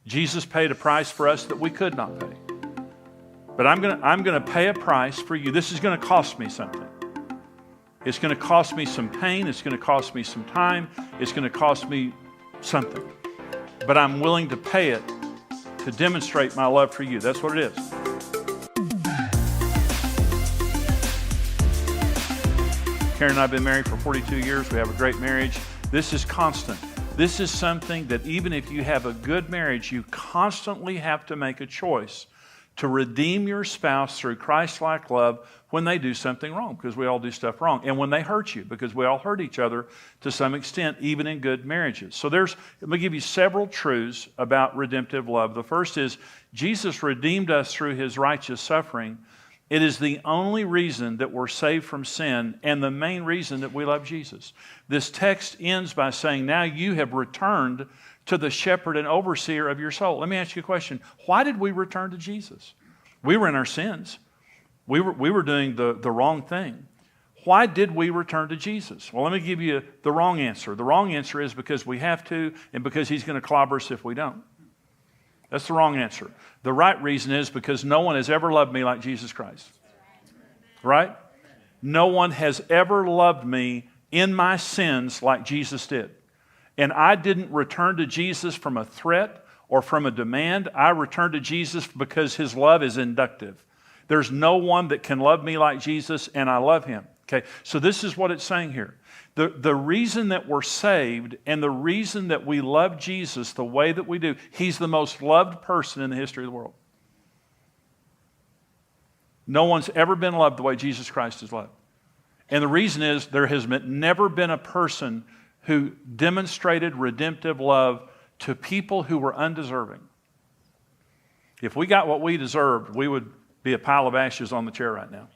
Jesus paid a price for us that we could not pay. But I'm going to pay a price for you. This is going to cost me something. It's going to cost me some pain. It's going to cost me some time. It's going to cost me something. But I'm willing to pay it to demonstrate my love for you. That's what it is. Karen and I have been married for 42 years. We have a great marriage. This is constant. This is something that even if you have a good marriage, you constantly have to make a choice to redeem your spouse through Christ-like love when they do something wrong, because we all do stuff wrong, and when they hurt you, because we all hurt each other to some extent, even in good marriages. So let me give you several truths about redemptive love. The first is Jesus redeemed us through his righteous suffering. It is the only reason that we're saved from sin and the main reason that we love Jesus. This text ends by saying, now you have returned to the shepherd and overseer of your soul. Let me ask you a question. Why did we return to Jesus? We were in our sins. We were doing the wrong thing. Why did we return to Jesus? Well, let me give you the wrong answer. The wrong answer is because we have to and because he's going to clobber us if we don't. That's the wrong answer. The right reason is because no one has ever loved me like Jesus Christ. Right? No one has ever loved me in my sins like Jesus did. And I didn't return to Jesus from a threat or from a demand. I returned to Jesus because his love is inductive. There's no one that can love me like Jesus, and I love him. Okay, so this is what it's saying here. The reason that we're saved and the reason that we love Jesus the way that we do, he's the most loved person in the history of the world. No one's ever been loved the way Jesus Christ is loved. And the reason is there has never been a person who demonstrated redemptive love to people who were undeserving. If we got what we deserved, we would be a pile of ashes on the chair right now.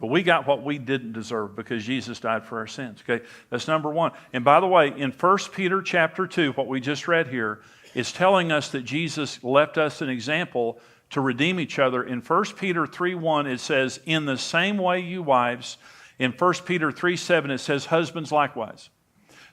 But we got what we didn't deserve because Jesus died for our sins. Okay, that's number one. And by the way, in 1 Peter chapter 2, what we just read here is telling us that Jesus left us an example to redeem each other. In 1 Peter 3:1, it says, in the same way you wives. In 1 Peter 3:7, it says, husbands likewise.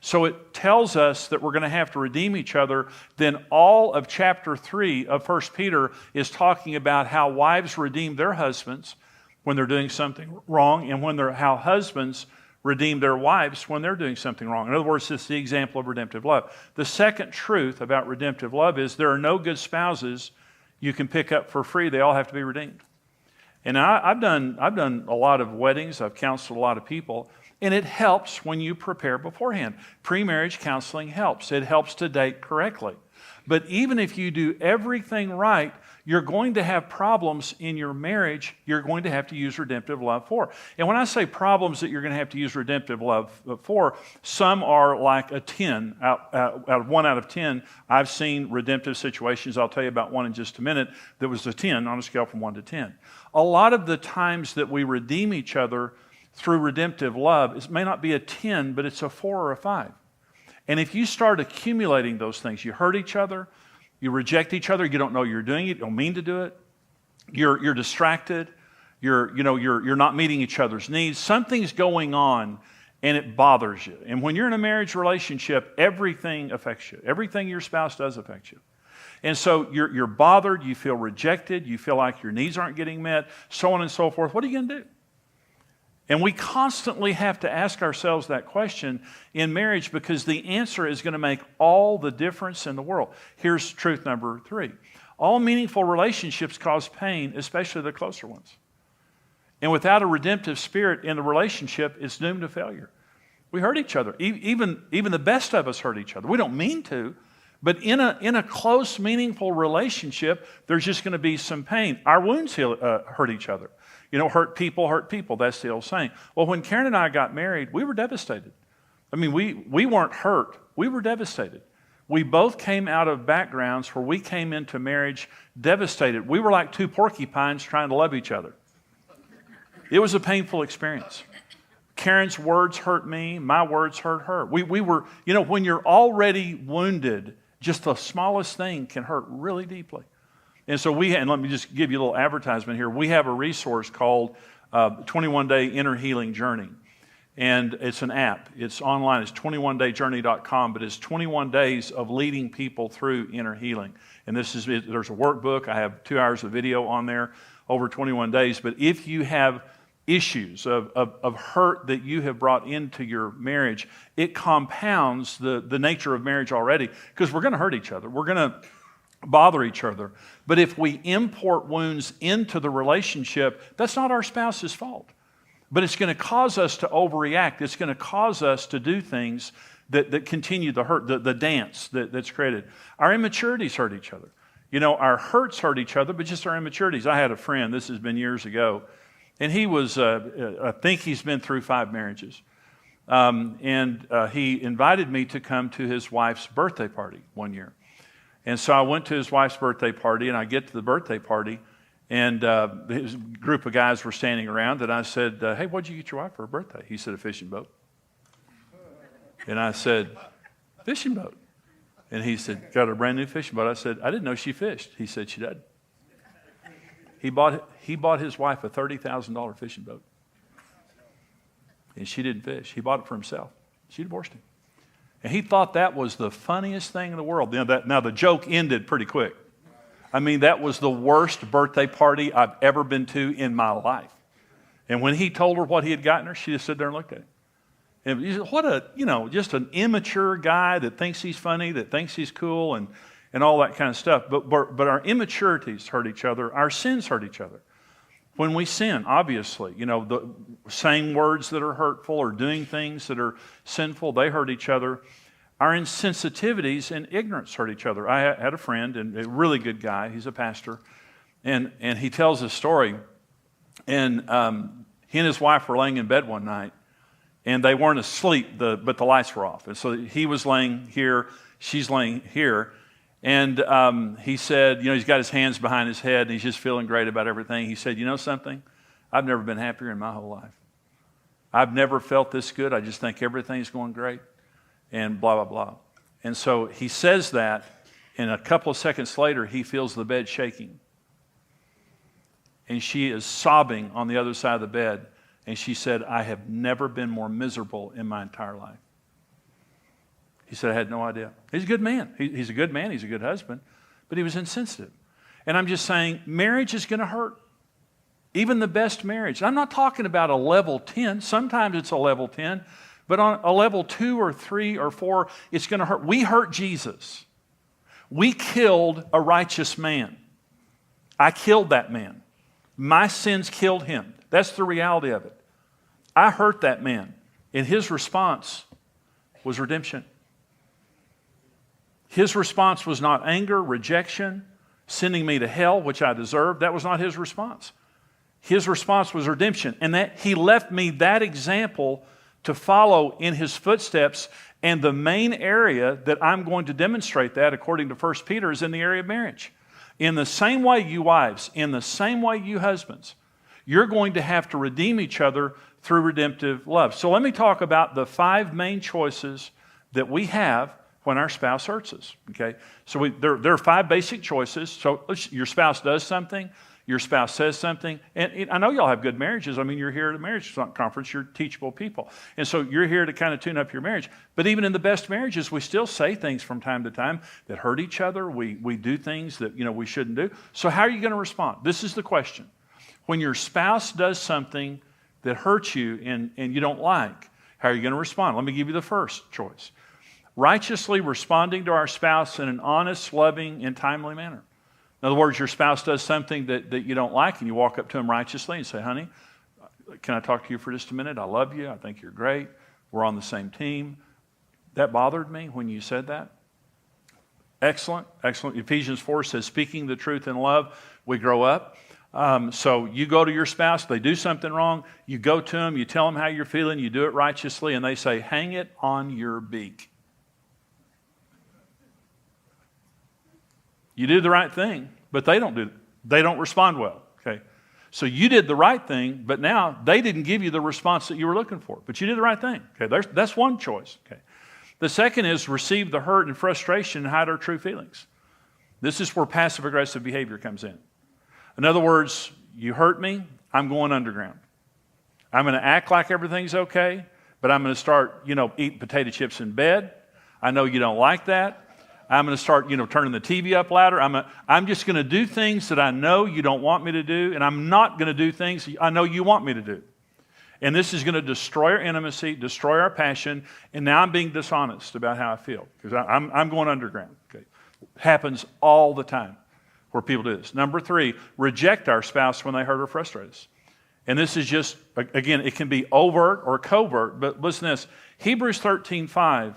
So it tells us that we're going to have to redeem each other. Then all of chapter 3 of 1 Peter is talking about how wives redeem their husbands when they're doing something wrong, and how husbands redeem their wives when they're doing something wrong. In other words, this is the example of redemptive love. The second truth about redemptive love is there are no good spouses you can pick up for free. They all have to be redeemed. And I've done a lot of weddings. I've counseled a lot of people. And it helps when you prepare beforehand. Pre-marriage counseling helps. It helps to date correctly. But even if you do everything right, you're going to have problems in your marriage you're going to have to use redemptive love for. And when I say problems that you're going to have to use redemptive love for, some are like a 10. Out of 1 out of 10, I've seen redemptive situations. I'll tell you about one in just a minute that was a 10 on a scale from 1 to 10. A lot of the times that we redeem each other through redemptive love, it may not be a 10, but it's a 4 or a 5. And if you start accumulating those things, you hurt each other, you reject each other, you don't know you're doing it, you don't mean to do it, you're distracted, you're not meeting each other's needs, something's going on and it bothers you. And when you're in a marriage relationship, everything affects you. Everything your spouse does affects you. And so you're bothered, you feel rejected, you feel like your needs aren't getting met, so on and so forth. What are you going to do? And we constantly have to ask ourselves that question in marriage because the answer is going to make all the difference in the world. Here's truth number 3. All meaningful relationships cause pain, especially the closer ones. And without a redemptive spirit in the relationship, it's doomed to failure. We hurt each other. Even the best of us hurt each other. We don't mean to, but in a close, meaningful relationship, there's just going to be some pain. Our wounds hurt each other. Hurt people. That's the old saying. Well, when Karen and I got married, we were devastated. I mean, we weren't hurt. We were devastated. We both came out of backgrounds where we came into marriage devastated. We were like two porcupines trying to love each other. It was a painful experience. Karen's words hurt me. My words hurt her. We were, when you're already wounded, just the smallest thing can hurt really deeply. And so and let me just give you a little advertisement here. We have a resource called 21-Day Inner Healing Journey. And it's an app. It's online. It's 21dayjourney.com, but it's 21 days of leading people through inner healing. And there's a workbook. I have 2 hours of video on there over 21 days. But if you have issues of hurt that you have brought into your marriage, it compounds the nature of marriage already, because we're going to hurt each other. We're going to bother each other. But if we import wounds into the relationship, that's not our spouse's fault. But it's going to cause us to overreact. It's going to cause us to do things that continue the hurt, the dance that's created. Our immaturities hurt each other. You know, our hurts hurt each other, but just our immaturities. I had a friend, this has been years ago, and he was, I think he's been through 5 marriages. He invited me to come to his wife's birthday party one year. And so I went to his wife's birthday party, and I get to the birthday party, and his group of guys were standing around, and I said, hey, what'd you get your wife for her birthday? He said, a fishing boat. And I said, fishing boat? And he said, got a brand new fishing boat. I said, I didn't know she fished. He said, she doesn't. He bought his wife a $30,000 fishing boat. And she didn't fish. He bought it for himself. She divorced him. And he thought that was the funniest thing in the world. Now the joke ended pretty quick. I mean, that was the worst birthday party I've ever been to in my life. And when he told her what he had gotten her, she just stood there and looked at him. And just an immature guy that thinks he's funny, that thinks he's cool, and all that kind of stuff. But our immaturities hurt each other. Our sins hurt each other. When we sin, obviously, saying words that are hurtful or doing things that are sinful, they hurt each other. Our insensitivities and ignorance hurt each other. I had a friend, and a really good guy. He's a pastor. And he tells a story. And he and his wife were laying in bed one night, and they weren't asleep, but the lights were off. And so he was laying here, she's laying here. And he said, he's got his hands behind his head, and he's just feeling great about everything. He said, you know something? I've never been happier in my whole life. I've never felt this good. I just think everything's going great, and blah, blah, blah. And so he says that, and a couple of seconds later, he feels the bed shaking. And she is sobbing on the other side of the bed, and she said, I have never been more miserable in my entire life. He said, I had no idea. He's a good man. He's a good man. He's a good husband. But he was insensitive. And I'm just saying, marriage is going to hurt. Even the best marriage. I'm not talking about a level 10. Sometimes it's a level 10. But on a level 2 or 3 or 4, it's going to hurt. We hurt Jesus. We killed a righteous man. I killed that man. My sins killed him. That's the reality of it. I hurt that man. And his response was redemption. His response was not anger, rejection, sending me to hell, which I deserved. That was not his response. His response was redemption. And that he left me that example to follow in his footsteps. And the main area that I'm going to demonstrate that, according to 1 Peter, is in the area of marriage. In the same way, you wives, in the same way, you husbands, you're going to have to redeem each other through redemptive love. So let me talk about the 5 main choices that we have when our spouse hurts us, okay? So there are 5 basic choices. So your spouse does something, your spouse says something, and I know y'all have good marriages. I mean, you're here at a marriage conference, you're teachable people. And so you're here to kind of tune up your marriage. But even in the best marriages, we still say things from time to time that hurt each other. We do things that, we shouldn't do. So how are you going to respond? This is the question. When your spouse does something that hurts you and you don't like, how are you going to respond? Let me give you the first choice. Righteously responding to our spouse in an honest, loving, and timely manner. In other words, your spouse does something that you don't like, and you walk up to him righteously and say, honey, can I talk to you for just a minute? I love you. I think you're great. We're on the same team. That bothered me when you said that. Excellent, excellent. Ephesians 4 says, speaking the truth in love, we grow up. So you go to your spouse, they do something wrong, you go to them, you tell them how you're feeling, you do it righteously, and they say, hang it on your beak. You did the right thing, but they don't respond well, okay? So you did the right thing, but now they didn't give you the response that you were looking for, but you did the right thing, okay? That's one choice, okay? The second is receive the hurt and frustration and hide our true feelings. This is where passive-aggressive behavior comes in. In other words, you hurt me, I'm going underground. I'm going to act like everything's okay, but I'm going to start, eating potato chips in bed. I know you don't like that. I'm going to start, turning the TV up louder. I'm just going to do things that I know you don't want me to do, and I'm not going to do things I know you want me to do. And this is going to destroy our intimacy, destroy our passion, and now I'm being dishonest about how I feel because I'm going underground. Okay? Happens all the time where people do this. Number 3, reject our spouse when they hurt or frustrate us. And this is just, again, it can be overt or covert, but listen to this. Hebrews 13:5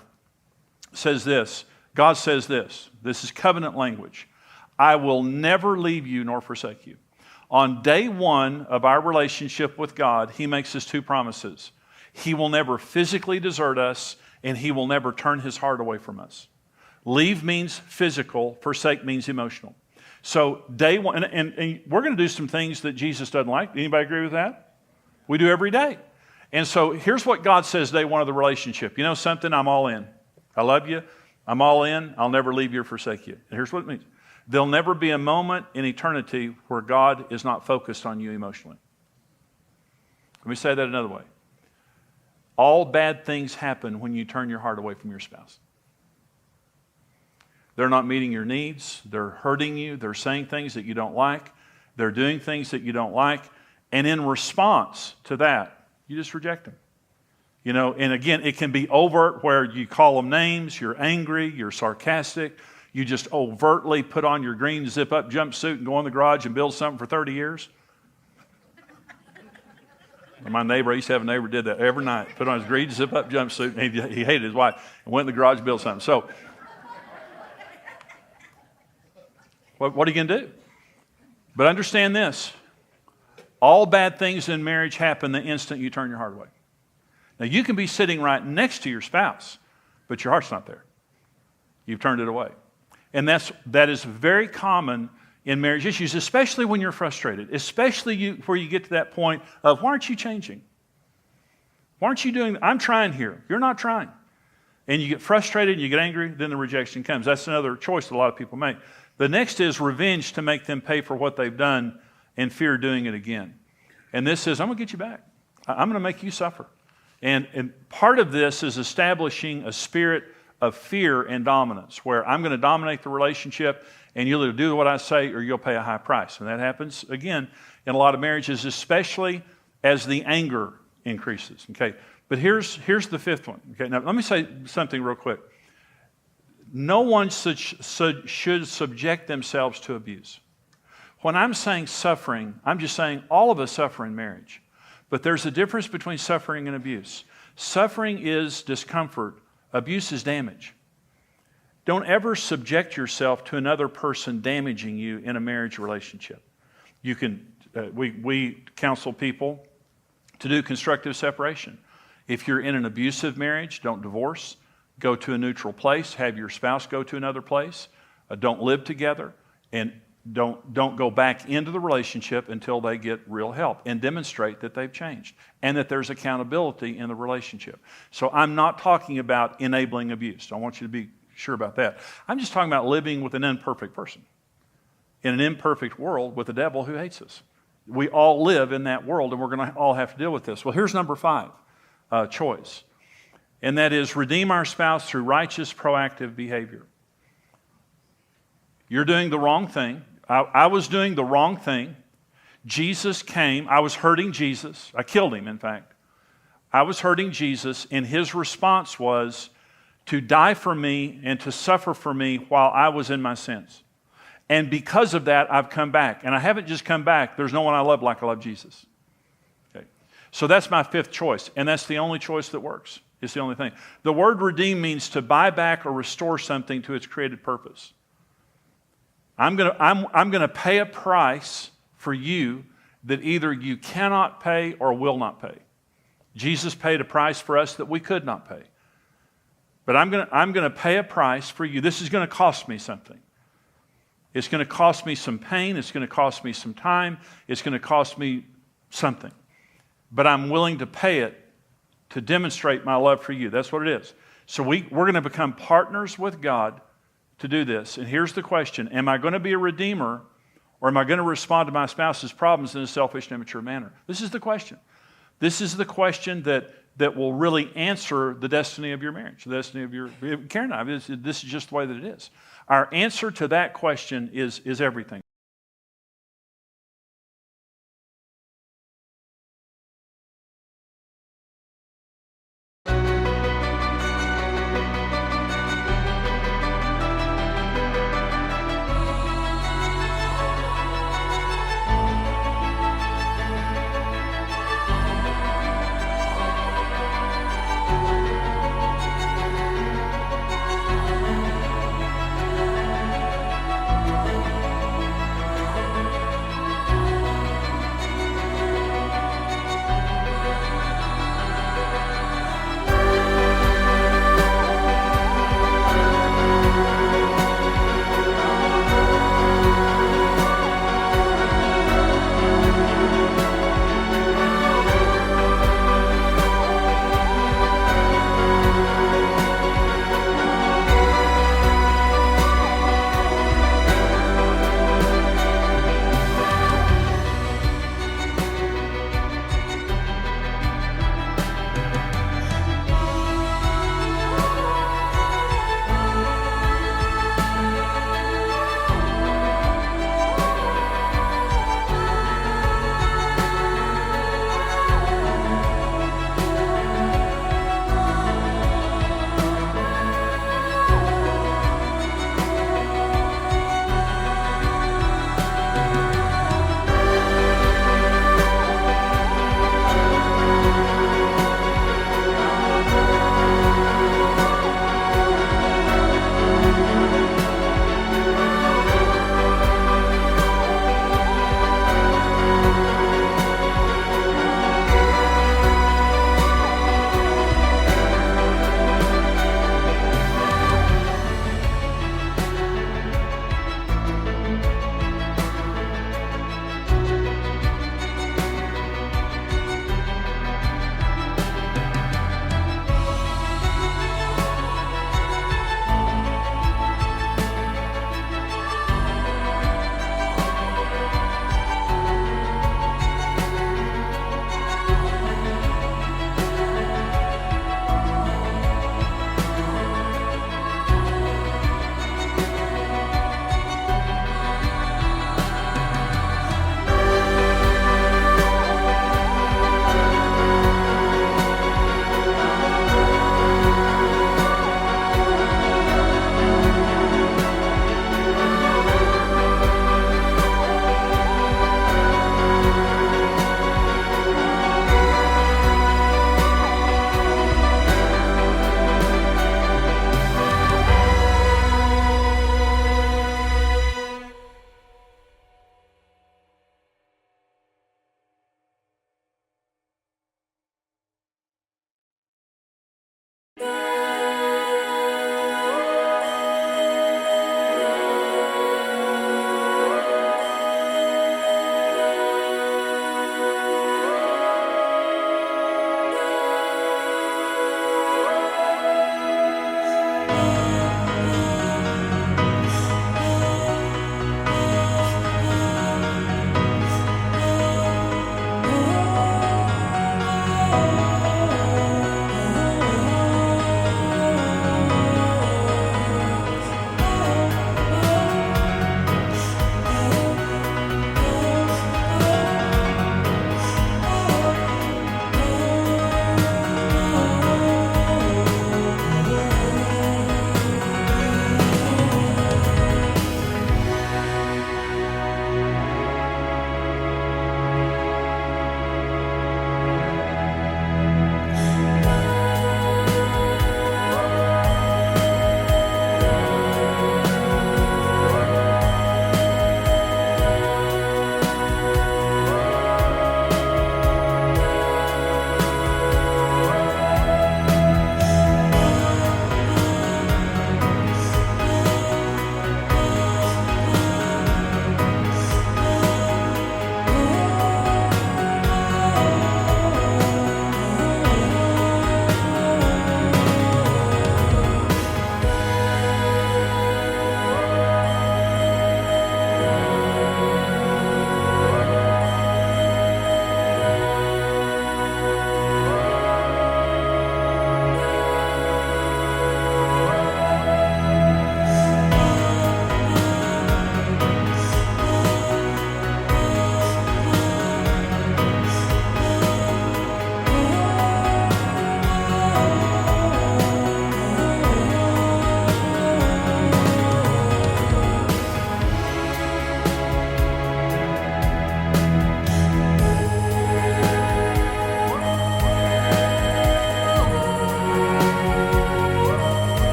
says this. God says this. This is covenant language. I will never leave you nor forsake you. On day 1 of our relationship with God, He makes us 2 promises. He will never physically desert us, and He will never turn His heart away from us. Leave means physical, forsake means emotional. So day 1, and we're going to do some things that Jesus doesn't like. Anybody agree with that? We do every day. And so here's what God says day 1 of the relationship. You know something? I'm all in. I love you. I'm all in. I'll never leave you or forsake you. And here's what it means. There'll never be a moment in eternity where God is not focused on you emotionally. Let me say that another way. All bad things happen when you turn your heart away from your spouse. They're not meeting your needs. They're hurting you. They're saying things that you don't like. They're doing things that you don't like. And in response to that, you just reject them. And again, it can be overt where you call them names, you're angry, you're sarcastic, you just overtly put on your green zip-up jumpsuit and go in the garage and build something for 30 years. My neighbor, I used to have a neighbor who did that every night, put on his green zip-up jumpsuit, and he hated his wife, and went in the garage and built something. So, what are you going to do? But understand this. All bad things in marriage happen the instant you turn your heart away. Now, you can be sitting right next to your spouse, but your heart's not there. You've turned it away. And that is very common in marriage issues, especially when you're frustrated, especially where you get to that point of, why aren't you changing? Why aren't you doing, I'm trying here. You're not trying. And you get frustrated, and you get angry, then the rejection comes. That's another choice that a lot of people make. The next is revenge to make them pay for what they've done and fear doing it again. And this is, I'm going to get you back. I'm going to make you suffer. And part of this is establishing a spirit of fear and dominance, where I'm going to dominate the relationship, and you'll either do what I say or you'll pay a high price. And that happens, again, in a lot of marriages, especially as the anger increases. Okay, but here's the 5th one. Okay, now let me say something real quick. No one should subject themselves to abuse. When I'm saying suffering, I'm just saying all of us suffer in marriage. But there's a difference between suffering and abuse. Suffering is discomfort. Abuse is damage. Don't ever subject yourself to another person damaging you in a marriage relationship. You can. We counsel people to do constructive separation. If you're in an abusive marriage, don't divorce. Go to a neutral place. Have your spouse go to another place. Don't live together. And don't go back into the relationship until they get real help, and demonstrate that they've changed and that there's accountability in the relationship. So I'm not talking about enabling abuse. I want you to be sure about that. I'm just talking about living with an imperfect person in an imperfect world with a devil who hates us. We all live in that world, and we're going to all have to deal with this. Well, here's number 5, choice. And that is redeem our spouse through righteous, proactive behavior. You're doing the wrong thing. I was doing the wrong thing. Jesus came. I was hurting Jesus. I killed him, in fact. I was hurting Jesus, and his response was to die for me and to suffer for me while I was in my sins. And because of that, I've come back. And I haven't just come back. There's no one I love like I love Jesus. Okay. So that's my 5th choice, and that's the only choice that works. It's the only thing. The word redeem means to buy back or restore something to its created purpose. I'm going to pay a price for you that either you cannot pay or will not pay. Jesus paid a price for us that we could not pay. But I'm going to pay a price for you. This is going to cost me something. It's going to cost me some pain. It's going to cost me some time. It's going to cost me something. But I'm willing to pay it to demonstrate my love for you. That's what it is. So we're going to become partners with God to do this. And here's the question. Am I going to be a redeemer, or am I going to respond to my spouse's problems in a selfish and immature manner? This is the question. This is the question that that will really answer the destiny of your marriage, the destiny of your... Karen and I, this is just the way that it is. Our answer to that question is everything.